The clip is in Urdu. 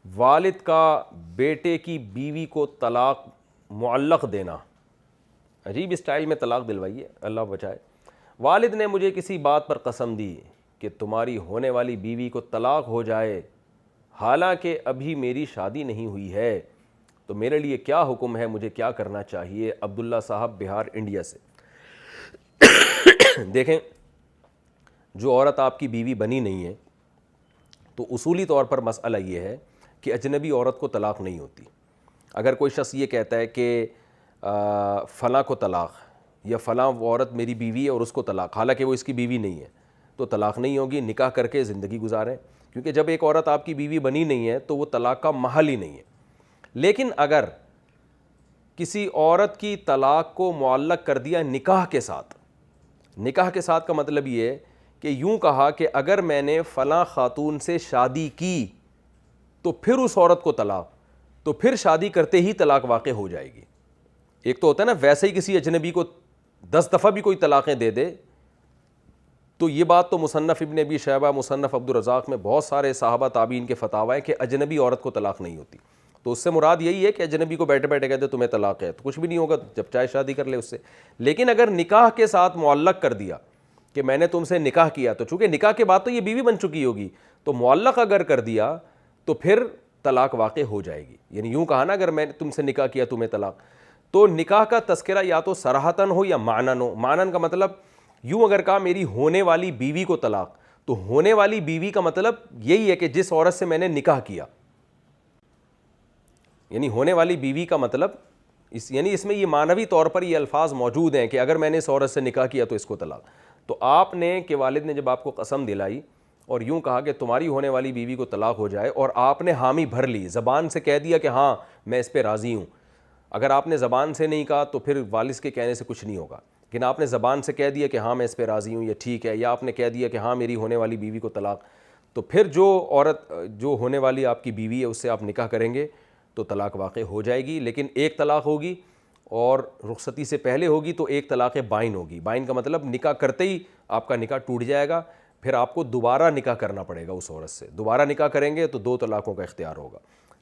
والد کا بیٹے کی بیوی کو طلاق معلق دینا، عجیب اسٹائل میں طلاق دلوائی ہے، اللہ بچائے۔ والد نے مجھے کسی بات پر قسم دی کہ تمہاری ہونے والی بیوی کو طلاق ہو جائے، حالانکہ ابھی میری شادی نہیں ہوئی ہے، تو میرے لیے کیا حکم ہے، مجھے کیا کرنا چاہیے؟ عبداللہ صاحب بہار انڈیا سے۔ دیکھیں، جو عورت آپ کی بیوی بنی نہیں ہے تو اصولی طور پر مسئلہ یہ ہے کہ اجنبی عورت کو طلاق نہیں ہوتی۔ اگر کوئی شخص یہ کہتا ہے کہ فلاں کو طلاق، یا فلاں وہ عورت میری بیوی ہے اور اس کو طلاق، حالانکہ وہ اس کی بیوی نہیں ہے، تو طلاق نہیں ہوگی، نکاح کر کے زندگی گزاریں، کیونکہ جب ایک عورت آپ کی بیوی بنی نہیں ہے تو وہ طلاق کا محل ہی نہیں ہے۔ لیکن اگر کسی عورت کی طلاق کو معلق کر دیا نکاح کے ساتھ، نکاح کے ساتھ کا مطلب یہ ہے کہ یوں کہا کہ اگر میں نے فلاں خاتون سے شادی کی تو پھر اس عورت کو طلاق، تو پھر شادی کرتے ہی طلاق واقع ہو جائے گی۔ ایک تو ہوتا ہے نا ویسے ہی کسی اجنبی کو 10 دفعہ بھی کوئی طلاقیں دے دے، تو یہ بات تو مصنف ابن ابی شیبہ، مصنف عبدالرزاق میں بہت سارے صحابہ تابعین کے فتاوی ہیں کہ اجنبی عورت کو طلاق نہیں ہوتی۔ تو اس سے مراد یہی ہے کہ اجنبی کو بیٹھے بیٹھے کہتے تمہیں طلاق ہے، تو کچھ بھی نہیں ہوگا، جب چاہے شادی کر لے اس سے۔ لیکن اگر نکاح کے ساتھ معلق کر دیا کہ میں نے تم سے نکاح کیا، تو چونکہ نکاح کے بعد تو یہ بیوی بن چکی ہوگی، تو معلق اگر کر دیا تو پھر طلاق واقع ہو جائے گی۔ یعنی یوں کہا نا، اگر میں نے تم سے نکاح کیا تمہیں طلاق، تو نکاح کا تذکرہ یا تو صراحتاً ہو یا معنن ہو۔ معنن کا مطلب یوں اگر کہا میری ہونے والی بیوی کو طلاق، تو ہونے والی بیوی کا مطلب یہی ہے کہ جس عورت سے میں نے نکاح کیا، یعنی ہونے والی بیوی کا مطلب یعنی اس میں یہ معنوی طور پر یہ الفاظ موجود ہیں کہ اگر میں نے اس عورت سے نکاح کیا تو اس کو طلاق۔ تو آپ نے کہ والد نے جب آپ کو قسم دلائی اور یوں کہا کہ تمہاری ہونے والی بیوی کو طلاق ہو جائے، اور آپ نے حامی بھر لی، زبان سے کہہ دیا کہ ہاں میں اس پہ راضی ہوں۔ اگر آپ نے زبان سے نہیں کہا تو پھر والد کے کہنے سے کچھ نہیں ہوگا، لیکن آپ نے زبان سے کہہ دیا کہ ہاں میں اس پہ راضی ہوں، یہ ٹھیک ہے، یا آپ نے کہہ دیا کہ ہاں میری ہونے والی بیوی کو طلاق، تو پھر جو عورت جو ہونے والی آپ کی بیوی ہے اس سے آپ نکاح کریں گے تو طلاق واقع ہو جائے گی۔ لیکن ایک طلاق ہوگی اور رخصتی سے پہلے ہوگی تو ایک طلاق بائن ہوگی۔ بائن کا مطلب نکاح کرتے ہی آپ کا نکاح ٹوٹ جائے گا، پھر آپ کو دوبارہ نکاح کرنا پڑے گا اس عورت سے، دوبارہ نکاح کریں گے تو 2 طلاقوں کا اختیار ہوگا۔